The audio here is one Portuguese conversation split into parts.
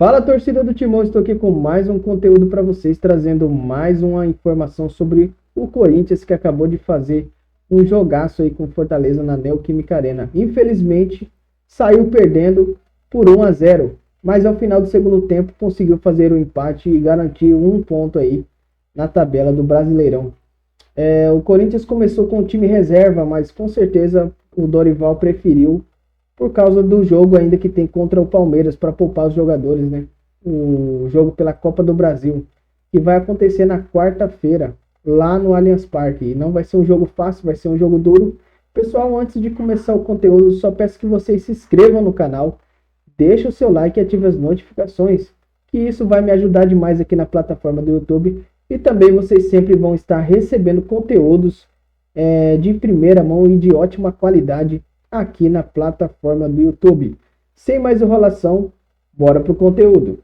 Fala, torcida do Timão, estou aqui com mais um conteúdo para vocês, trazendo mais uma informação sobre o Corinthians, que acabou de fazer um jogaço aí com Fortaleza na Neoquímica Arena. Infelizmente, saiu perdendo por 1-0, mas ao final do segundo tempo conseguiu fazer o empate e garantir um ponto aí na tabela do Brasileirão. O Corinthians começou com o time reserva, mas com certeza o Dorival preferiu por causa do jogo ainda que tem contra o Palmeiras para poupar os jogadores, né? O jogo pela Copa do Brasil, que vai acontecer na quarta-feira, lá no Allianz Parque. E não vai ser um jogo fácil, vai ser um jogo duro. Pessoal, antes de começar o conteúdo, só peço que vocês se inscrevam no canal, deixem o seu like e ativem as notificações, que isso vai me ajudar demais aqui na plataforma do YouTube. E também vocês sempre vão estar recebendo conteúdos de primeira mão e de ótima qualidade aqui na plataforma do YouTube. Sem mais enrolação, bora pro conteúdo.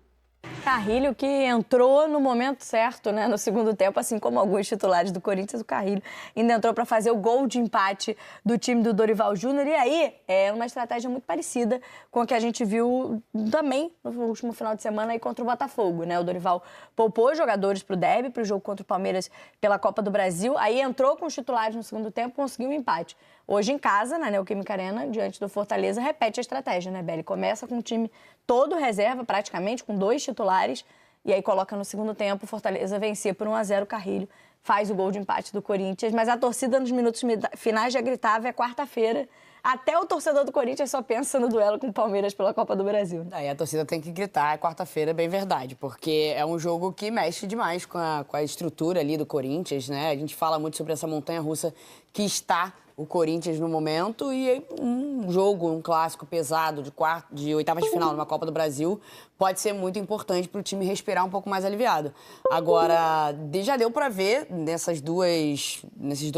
Carrilho que entrou no momento certo, né, no segundo tempo, assim como alguns titulares do Corinthians, o Carrilho ainda entrou para fazer o gol de empate do time do Dorival Júnior. E aí é uma estratégia muito parecida com a que a gente viu também no último final de semana aí contra o Botafogo, né? O Dorival poupou jogadores para o derby, para o jogo contra o Palmeiras pela Copa do Brasil, aí entrou com os titulares no segundo tempo, conseguiu um empate. Hoje em casa, na Neoquímica Arena, diante do Fortaleza, repete a estratégia, né, Belly? Começa com o time todo reserva, praticamente, com 2 titulares, e aí coloca no segundo tempo, o Fortaleza vencia por 1-0, o Carrilho faz o gol de empate do Corinthians, mas a torcida nos minutos finais já gritava, é quarta-feira. Até o torcedor do Corinthians só pensa no duelo com o Palmeiras pela Copa do Brasil. Aí a torcida tem que gritar, é quarta-feira, bem verdade, porque é um jogo que mexe demais com a estrutura ali do Corinthians, né? A gente fala muito sobre essa montanha-russa que está o Corinthians no momento, e um jogo, um clássico pesado de oitavas de final numa Copa do Brasil pode ser muito importante para o time respirar um pouco mais aliviado. Agora, já deu para ver nesses dois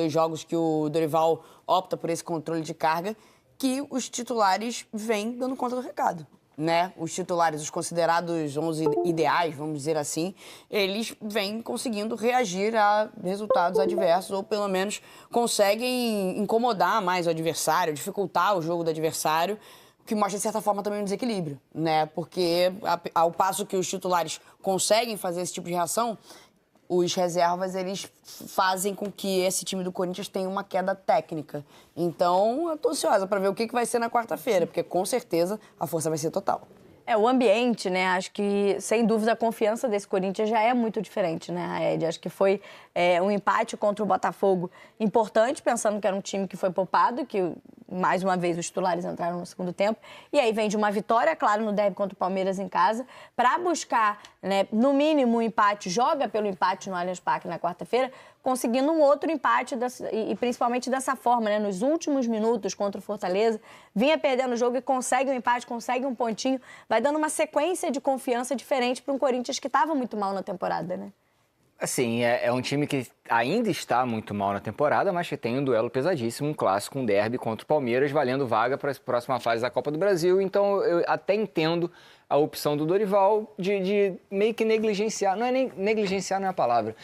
jogos que o Dorival opta por esse controle de carga, que os titulares vêm dando conta do recado, né? Os titulares, os considerados 11 ideais, vamos dizer assim, eles vêm conseguindo reagir a resultados adversos, ou pelo menos conseguem incomodar mais o adversário, dificultar o jogo do adversário, o que mostra, de certa forma, também um desequilíbrio, né? Porque ao passo que os titulares conseguem fazer esse tipo de reação, os reservas, eles fazem com que esse time do Corinthians tenha uma queda técnica. Então, eu tô ansiosa para ver o que vai ser na quarta-feira, porque com certeza a força vai ser total. O ambiente, né? Acho que, sem dúvida, a confiança desse Corinthians já é muito diferente, né, Ed? Acho que foi um empate contra o Botafogo importante, pensando que era um time que foi poupado, que, mais uma vez, os titulares entraram no segundo tempo. E aí vem de uma vitória, claro, no derby contra o Palmeiras em casa, para buscar, né, no mínimo, um empate, joga pelo empate no Allianz Parque na quarta-feira, conseguindo um outro empate, e principalmente dessa forma, né? Nos últimos minutos contra o Fortaleza, vinha perdendo o jogo e consegue um empate, consegue um pontinho, vai dando uma sequência de confiança diferente para um Corinthians que estava muito mal na temporada, né? Assim, é um time que ainda está muito mal na temporada, mas que tem um duelo pesadíssimo, um clássico, um derby contra o Palmeiras, valendo vaga para a próxima fase da Copa do Brasil. Então, eu até entendo a opção do Dorival de meio que negligenciar, não é nem negligenciar, não é a palavra,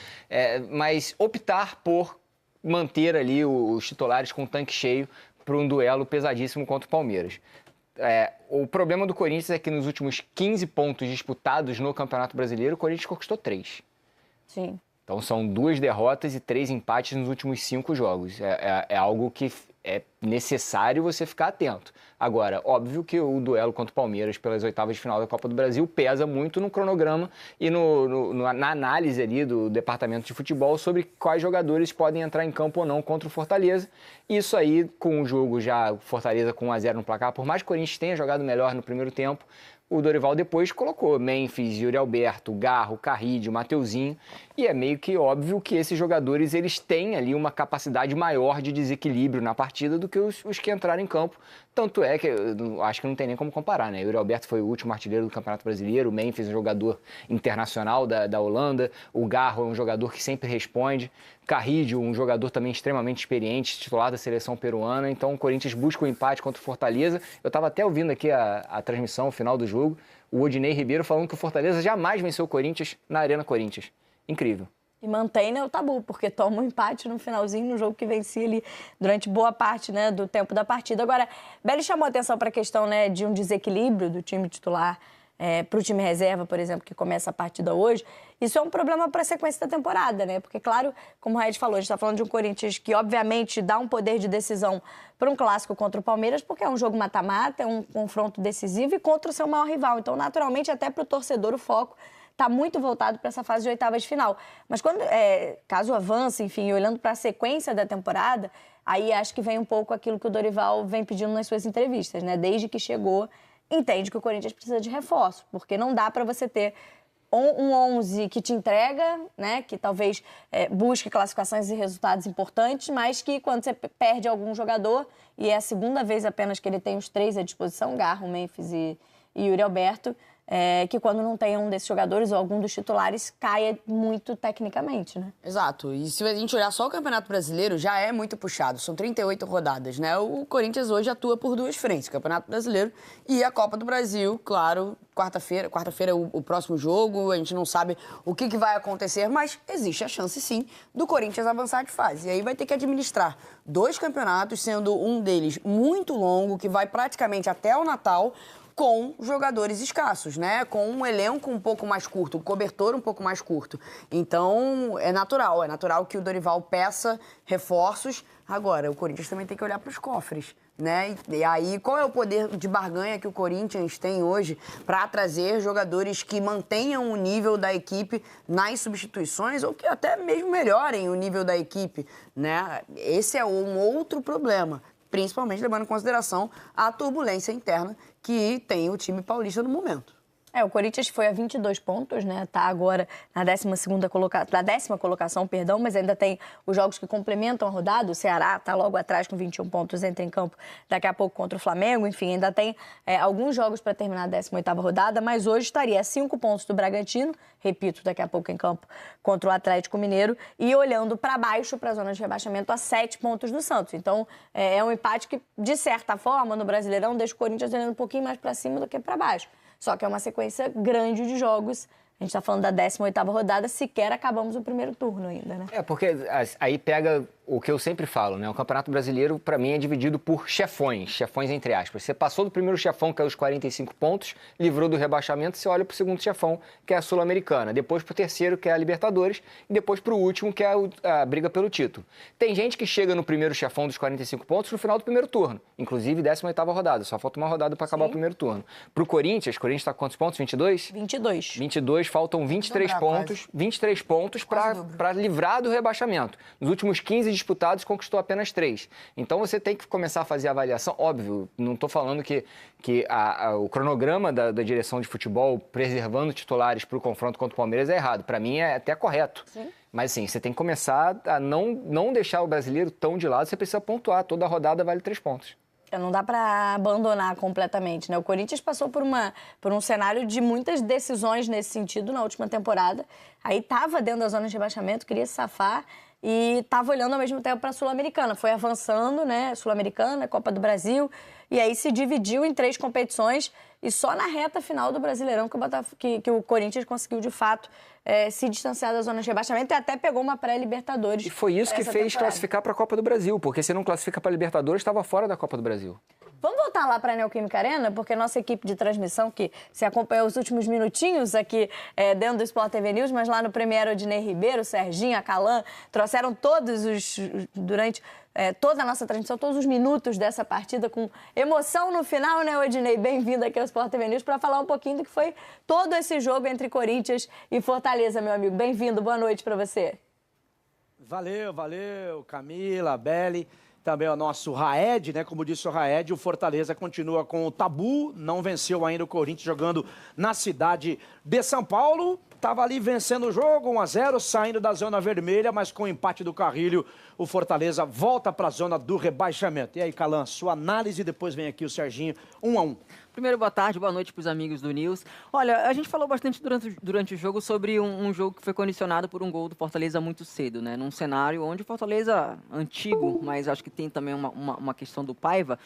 mas optar por manter ali os titulares com o tanque cheio para um duelo pesadíssimo contra o Palmeiras. O problema do Corinthians é que nos últimos 15 pontos disputados no Campeonato Brasileiro, o Corinthians conquistou 3. Sim. Então são 2 derrotas e 3 empates nos últimos 5 jogos. É algo que é necessário você ficar atento. Agora, óbvio que o duelo contra o Palmeiras pelas oitavas de final da Copa do Brasil pesa muito no cronograma e na análise ali do departamento de futebol sobre quais jogadores podem entrar em campo ou não contra o Fortaleza. Isso aí, com o jogo já Fortaleza com 1-0 no placar, por mais que o Corinthians tenha jogado melhor no primeiro tempo, o Dorival depois colocou Memphis, Yuri Alberto, Garro, Carrídio, Mateuzinho, e é meio que óbvio que esses jogadores eles têm ali uma capacidade maior de desequilíbrio na partida do que os que entraram em campo. Tanto é que eu acho que não tem nem como comparar, né? Yuri Alberto foi o último artilheiro do Campeonato Brasileiro, o Memphis é um jogador internacional da Holanda, o Garro é um jogador que sempre responde, Carrídio, um jogador também extremamente experiente, titular da seleção peruana. Então o Corinthians busca o empate contra o Fortaleza. Eu estava até ouvindo aqui a transmissão, o final do jogo, o Odinei Ribeiro falando que o Fortaleza jamais venceu o Corinthians na Arena Corinthians. Incrível. E mantém, né, o tabu, porque toma um empate no finalzinho, no jogo que vencia ali durante boa parte, né, do tempo da partida. Agora, Belly chamou atenção para a questão, né, de um desequilíbrio do time titular para o time reserva, por exemplo, que começa a partida hoje, isso é um problema para a sequência da temporada, né? Porque, claro, como o Raed falou, a gente está falando de um Corinthians que, obviamente, dá um poder de decisão para um clássico contra o Palmeiras, porque é um jogo mata-mata, é um confronto decisivo e contra o seu maior rival. Então, naturalmente, até para o torcedor, o foco está muito voltado para essa fase de oitavas de final. Mas quando, caso avance, enfim, olhando para a sequência da temporada, aí acho que vem um pouco aquilo que o Dorival vem pedindo nas suas entrevistas, né? Desde que chegou, entende que o Corinthians precisa de reforço, porque não dá para você ter um 11 que te entrega, né? Que talvez busque classificações e resultados importantes, mas que quando você perde algum jogador, e é a segunda vez apenas que ele tem os 3 à disposição, Garro, Memphis e Yuri Alberto, que quando não tem um desses jogadores ou algum dos titulares, caia muito tecnicamente, né? Exato. E se a gente olhar só o Campeonato Brasileiro, já é muito puxado. São 38 rodadas, né? O Corinthians hoje atua por 2 frentes, o Campeonato Brasileiro e a Copa do Brasil, claro, quarta-feira é o próximo jogo, a gente não sabe o que vai acontecer, mas existe a chance, sim, do Corinthians avançar de fase. E aí vai ter que administrar 2 campeonatos, sendo um deles muito longo, que vai praticamente até o Natal, com jogadores escassos, né? Com um elenco um pouco mais curto, um cobertor um pouco mais curto. Então, é natural que o Dorival peça reforços. Agora, o Corinthians também tem que olhar para os cofres, né? E aí, qual é o poder de barganha que o Corinthians tem hoje para trazer jogadores que mantenham o nível da equipe nas substituições ou que até mesmo melhorem o nível da equipe, né? Esse é um outro problema, principalmente levando em consideração a turbulência interna que tem o time paulista no momento. O Corinthians foi a 22 pontos, né? Tá agora na 10ª colocação, mas ainda tem os jogos que complementam a rodada. O Ceará tá logo atrás com 21 pontos, entra em campo daqui a pouco contra o Flamengo. Enfim, ainda tem alguns jogos para terminar a 18ª rodada, mas hoje estaria a 5 pontos do Bragantino, repito, daqui a pouco em campo contra o Atlético Mineiro, e olhando para baixo, para a zona de rebaixamento, a 7 pontos do Santos. Então, é um empate que, de certa forma, no Brasileirão, deixa o Corinthians olhando um pouquinho mais para cima do que para baixo. Só que é uma sequência grande de jogos. A gente está falando da 18ª rodada, sequer acabamos o primeiro turno ainda, né? Porque aí pega o que eu sempre falo, né? O Campeonato Brasileiro, para mim, é dividido por chefões entre aspas. Você passou do primeiro chefão, que é os 45 pontos, livrou do rebaixamento, você olha para o segundo chefão, que é a Sul-Americana, depois para o terceiro, que é a Libertadores, e depois para o último, que é a briga pelo título. Tem gente que chega no primeiro chefão dos 45 pontos no final do primeiro turno, inclusive 18ª rodada, só falta uma rodada para acabar o primeiro turno. Para o Corinthians está com quantos pontos? 22? 22, faltam 23 pontos, quase. 23 pontos para livrar do rebaixamento. Nos últimos 15 disputados, conquistou apenas 3. Então, você tem que começar a fazer a avaliação. Óbvio, não estou falando que o cronograma da direção de futebol, preservando titulares para o confronto contra o Palmeiras, é errado. Para mim, é até correto. Sim. Mas, assim, você tem que começar a não deixar o brasileiro tão de lado. Você precisa pontuar. Toda rodada vale 3 pontos. Não dá para abandonar completamente, né? O Corinthians passou por um cenário de muitas decisões nesse sentido na última temporada. Aí estava dentro da zona de rebaixamento, queria se safar e estava olhando ao mesmo tempo para a Sul-Americana. Foi avançando, né? Sul-Americana, Copa do Brasil, e aí se dividiu em 3 competições e só na reta final do Brasileirão que o Corinthians conseguiu, de fato, se distanciar da zona de rebaixamento e até pegou uma pré-Libertadores. E foi isso que fez classificar para a Copa do Brasil, porque se não classifica para a Libertadores, estava fora da Copa do Brasil. Vamos voltar lá para a Neoquímica Arena, porque a nossa equipe de transmissão, que se acompanhou os últimos minutinhos aqui dentro do Sport TV News, mas lá no Premier Odinei Ribeiro, Serginho, a Calan, trouxeram durante toda a nossa transmissão, todos os minutos dessa partida, com emoção no final, né, Odinei? Bem-vindo aqui ao Sport TV News para falar um pouquinho do que foi todo esse jogo entre Corinthians e Fortaleza, meu amigo. Bem-vindo, boa noite para você. Valeu, Camila, Beli. Também o nosso Raed, né? Como disse o Raed, o Fortaleza continua com o tabu, não venceu ainda o Corinthians jogando na cidade de São Paulo. Estava ali vencendo o jogo, 1-0, saindo da zona vermelha, mas com o empate do Carrilho, o Fortaleza volta para a zona do rebaixamento. E aí, Calan, sua análise, depois vem aqui o Serginho, 1-1. Primeiro, boa tarde, boa noite para os amigos do News. Olha, a gente falou bastante durante o jogo sobre um jogo que foi condicionado por um gol do Fortaleza muito cedo, né? Num cenário onde o Fortaleza, antigo, mas acho que tem também uma questão do Paiva,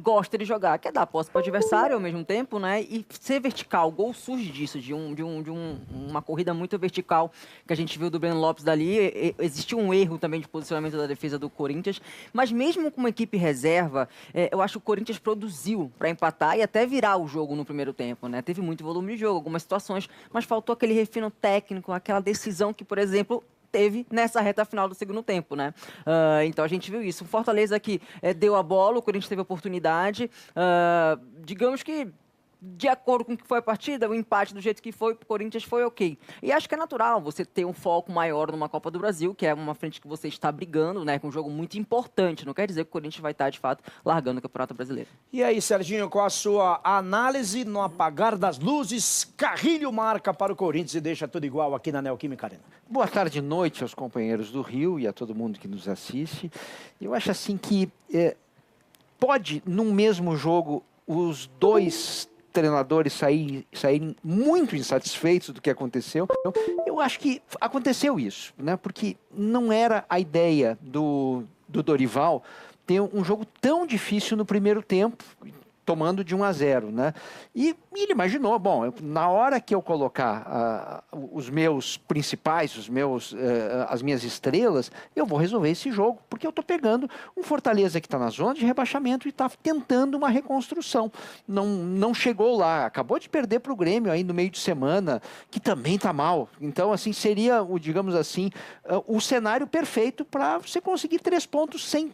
gosta de jogar, quer dar posse para o adversário ao mesmo tempo, né? E ser vertical, o gol surge disso, de uma corrida muito vertical que a gente viu do Breno Lopes dali. Existiu um erro também de posicionamento da defesa do Corinthians, mas mesmo com uma equipe reserva, eu acho que o Corinthians produziu para empatar e até até virar o jogo no primeiro tempo, né? Teve muito volume de jogo, algumas situações, mas faltou aquele refino técnico, aquela decisão que, por exemplo, teve nessa reta final do segundo tempo, né? Então a gente viu isso. O Fortaleza que deu a bola, o Corinthians teve a oportunidade. Digamos que, de acordo com o que foi a partida, o empate do jeito que foi, o Corinthians foi ok. E acho que é natural você ter um foco maior numa Copa do Brasil, que é uma frente que você está brigando, né? Com um jogo muito importante. Não quer dizer que o Corinthians vai estar, de fato, largando o Campeonato Brasileiro. E aí, Serginho, qual a sua análise no apagar das luzes? Carrilho marca para o Corinthians e deixa tudo igual aqui na Neoquímica Arena. Boa tarde e noite aos companheiros do Rio e a todo mundo que nos assiste. Eu acho assim que pode, num mesmo jogo, os dois treinadores saírem muito insatisfeitos do que aconteceu. Eu acho que aconteceu isso, né? Porque não era a ideia do Dorival ter um jogo tão difícil no primeiro tempo, tomando de 1-0, né? E ele imaginou, bom, na hora que eu colocar os meus principais, as minhas estrelas, eu vou resolver esse jogo, porque eu estou pegando um Fortaleza que está na zona de rebaixamento e está tentando uma reconstrução. Não chegou lá, acabou de perder para o Grêmio aí no meio de semana, que também está mal. Então, assim, seria, digamos assim, o cenário perfeito para você conseguir 3 pontos sem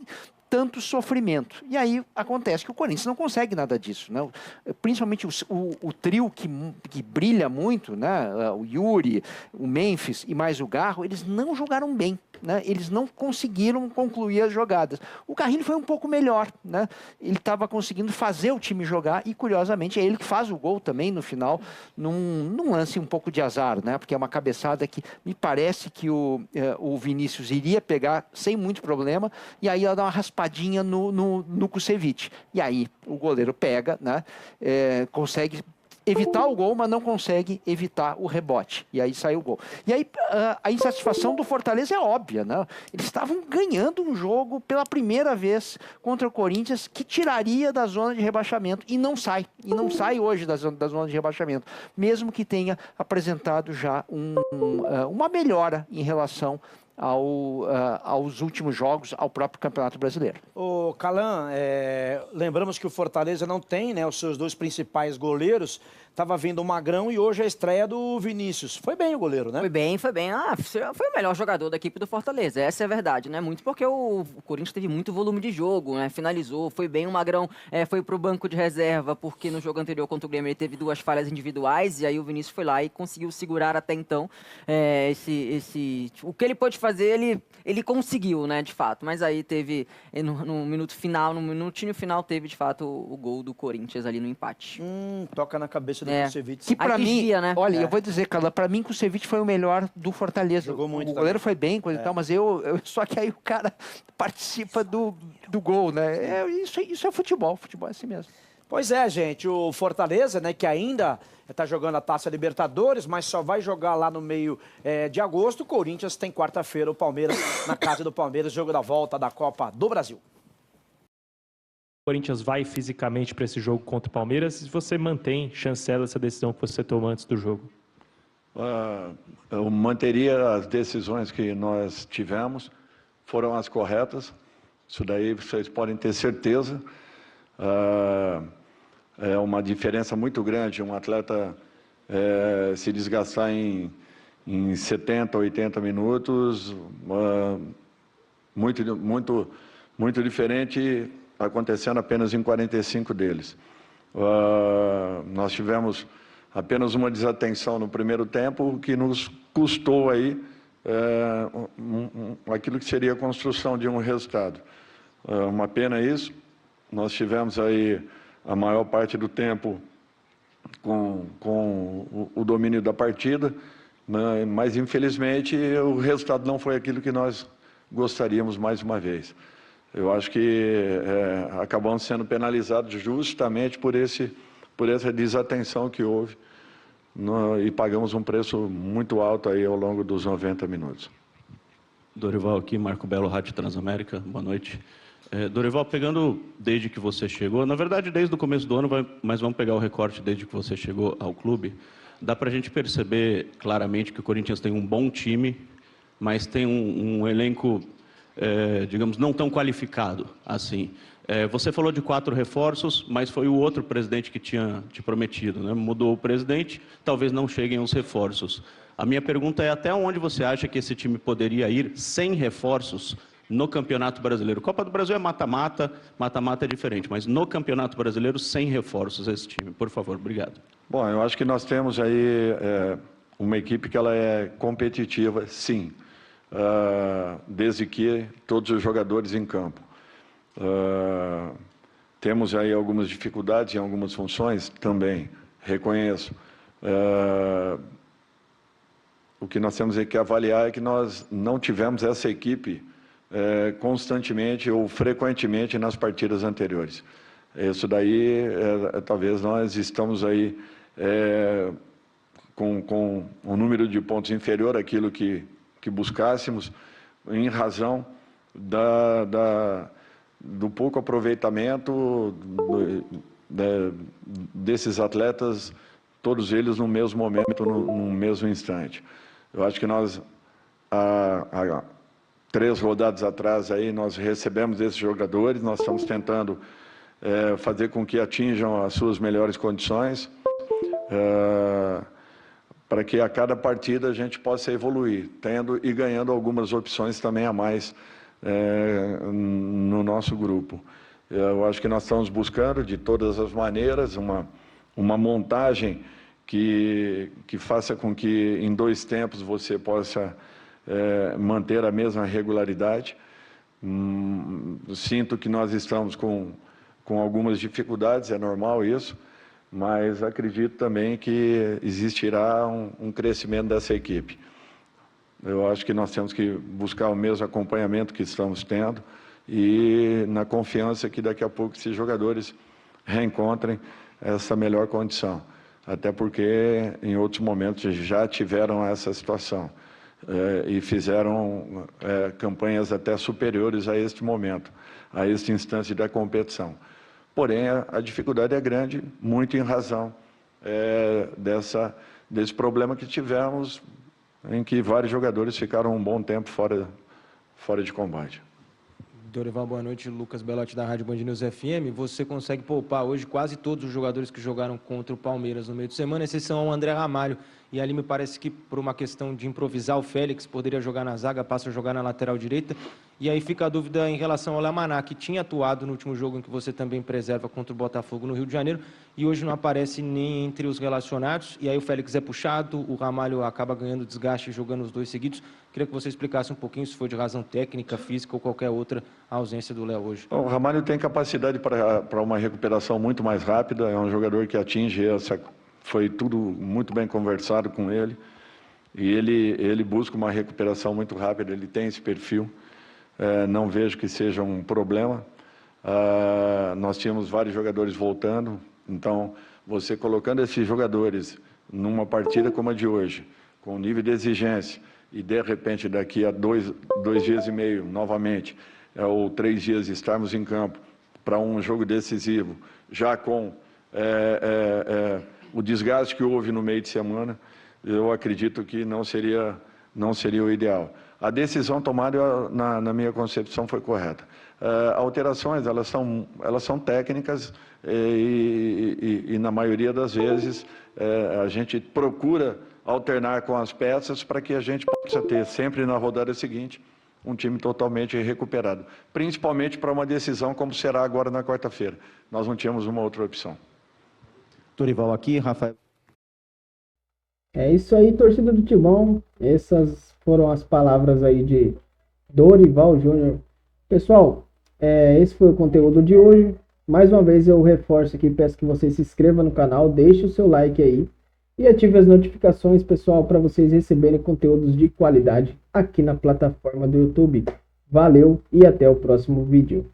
tanto sofrimento. E aí acontece que o Corinthians não consegue nada disso, né? Principalmente o trio que brilha muito, né? O Yuri, o Memphis e mais o Garro, eles não jogaram bem, né? Eles não conseguiram concluir as jogadas. O Carrilho foi um pouco melhor, né? Ele estava conseguindo fazer o time jogar e, curiosamente, é ele que faz o gol também no final, num lance um pouco de azar, né? Porque é uma cabeçada que me parece que o Vinícius iria pegar sem muito problema, e aí ela dá uma raspadinha no Kusevich. E aí o goleiro pega, né? Consegue evitar o gol, mas não consegue evitar o rebote. E aí sai o gol. E aí a insatisfação do Fortaleza é óbvia, né? Eles estavam ganhando um jogo pela primeira vez contra o Corinthians, que tiraria da zona de rebaixamento, e não sai. E não sai hoje da zona de rebaixamento, mesmo que tenha apresentado já uma melhora em relação aos últimos jogos, ao próprio Campeonato Brasileiro. Ô, Calan, lembramos que o Fortaleza não tem, né, os seus 2 principais goleiros. Estava vindo o Magrão e hoje a estreia do Vinícius. Foi bem o goleiro, né? Foi bem. Foi o melhor jogador da equipe do Fortaleza, essa é a verdade, né? Muito porque o Corinthians teve muito volume de jogo, né? Finalizou, foi bem. O Magrão foi pro banco de reserva, porque no jogo anterior contra o Grêmio ele teve 2 falhas individuais, e aí o Vinícius foi lá e conseguiu segurar até então o que ele pôde fazer, ele conseguiu, né? De fato. Mas aí teve, no minutinho final, teve de fato o gol do Corinthians ali no empate. Toca na cabeça do Kusevich. Que pra mim, né? olha, eu vou dizer, Carla, pra mim o Kusevich foi o melhor do Fortaleza. Jogou muito o goleiro foi bem, coisa e tal, mas só que aí o cara participa do gol, né? Isso é futebol é assim mesmo. Pois é, gente, o Fortaleza, né, que ainda está jogando a Taça Libertadores, mas só vai jogar lá no meio de agosto. O Corinthians tem quarta-feira o Palmeiras, na casa do Palmeiras, jogo da volta da Copa do Brasil. O Corinthians vai fisicamente para esse jogo contra o Palmeiras e você chancela essa decisão que você tomou antes do jogo? Eu manteria as decisões que nós tivemos, foram as corretas, isso daí vocês podem ter certeza. É uma diferença muito grande um atleta se desgastar em 70, 80 minutos, muito diferente acontecendo apenas em 45 deles. Nós tivemos apenas uma desatenção no primeiro tempo, que nos custou aí aquilo que seria a construção de um resultado. Uma pena isso. Nós tivemos aí a maior parte do tempo com o domínio da partida, mas infelizmente o resultado não foi aquilo que nós gostaríamos mais uma vez. Eu acho que acabamos sendo penalizados justamente por essa desatenção que houve e pagamos um preço muito alto aí ao longo dos 90 minutos. Dorival aqui, Marco Belo, Rádio Transamérica, boa noite. Dorival, pegando desde que você chegou, na verdade desde o começo do ano, mas vamos pegar o recorte desde que você chegou ao clube, dá para a gente perceber claramente que o Corinthians tem um bom time, mas tem um elenco digamos, não tão qualificado assim. Você falou de 4 reforços, mas foi o outro presidente que tinha te prometido, né? Mudou o presidente, talvez não cheguem os reforços. A minha pergunta é até onde você acha que esse time poderia ir sem reforços no Campeonato Brasileiro? Copa do Brasil é mata-mata, mata-mata é diferente, mas no Campeonato Brasileiro sem reforços esse time, por favor, obrigado. Bom, eu acho que nós temos aí uma equipe que ela é competitiva, sim, desde que todos os jogadores em campo. Temos aí algumas dificuldades em algumas funções também, reconheço. O que nós temos que avaliar é que nós não tivemos essa equipe constantemente ou frequentemente nas partidas anteriores. Isso daí, talvez nós estamos aí com um número de pontos inferior àquilo que buscássemos, em razão do pouco aproveitamento desses atletas, todos eles no mesmo momento, no mesmo instante. Eu acho que nós, há 3 rodadas atrás, aí, nós recebemos esses jogadores, nós estamos tentando fazer com que atinjam as suas melhores condições, para que a cada partida a gente possa evoluir, tendo e ganhando algumas opções também a mais no nosso grupo. Eu acho que nós estamos buscando, de todas as maneiras, uma montagem que faça com que em 2 tempos você possa manter a mesma regularidade. Sinto que nós estamos com algumas dificuldades, é normal isso, mas acredito também que existirá um crescimento dessa equipe. Eu acho que nós temos que buscar o mesmo acompanhamento que estamos tendo e na confiança que daqui a pouco esses jogadores reencontrem essa melhor condição. Até porque em outros momentos já tiveram essa situação e fizeram campanhas até superiores a este momento, a esta instância da competição. Porém, a dificuldade é grande, muito em razão desse problema que tivemos, em que vários jogadores ficaram um bom tempo fora de combate. Dorival, boa noite. Lucas Belotti, da Rádio Band News FM. Você consegue poupar hoje quase todos os jogadores que jogaram contra o Palmeiras no meio de semana, exceção ao André Ramalho. E ali me parece que, por uma questão de improvisar, o Félix poderia jogar na zaga, passa a jogar na lateral direita. E aí fica a dúvida em relação ao Lamaná, que tinha atuado no último jogo em que você também preserva contra o Botafogo no Rio de Janeiro, e hoje não aparece nem entre os relacionados. E aí o Félix é puxado, o Ramalho acaba ganhando desgaste jogando os 2 seguidos. Queria que você explicasse um pouquinho se foi de razão técnica, física ou qualquer outra a ausência do Léo hoje. O Ramalho tem capacidade para uma recuperação muito mais rápida, é um jogador que atinge foi tudo muito bem conversado com ele, e ele busca uma recuperação muito rápida, ele tem esse perfil, não vejo que seja um problema. Nós tínhamos vários jogadores voltando, então você colocando esses jogadores numa partida como a de hoje, com nível de exigência, e de repente daqui a 2 dias e meio, novamente, ou 3 dias estarmos em campo para um jogo decisivo, já com o desgaste que houve no meio de semana, eu acredito que não seria o ideal. A decisão tomada, na minha concepção, foi correta. Alterações, elas são técnicas e na maioria das vezes, a gente procura alternar com as peças para que a gente possa ter sempre na rodada seguinte um time totalmente recuperado. Principalmente para uma decisão como será agora na quarta-feira. Nós não tínhamos uma outra opção. Dorival aqui, Rafael. É isso aí, torcida do Timão. Essas foram as palavras aí de Dorival Júnior. Pessoal, esse foi o conteúdo de hoje. Mais uma vez eu reforço aqui, peço que você se inscreva no canal, deixe o seu like aí e ative as notificações, pessoal, para vocês receberem conteúdos de qualidade aqui na plataforma do YouTube. Valeu e até o próximo vídeo.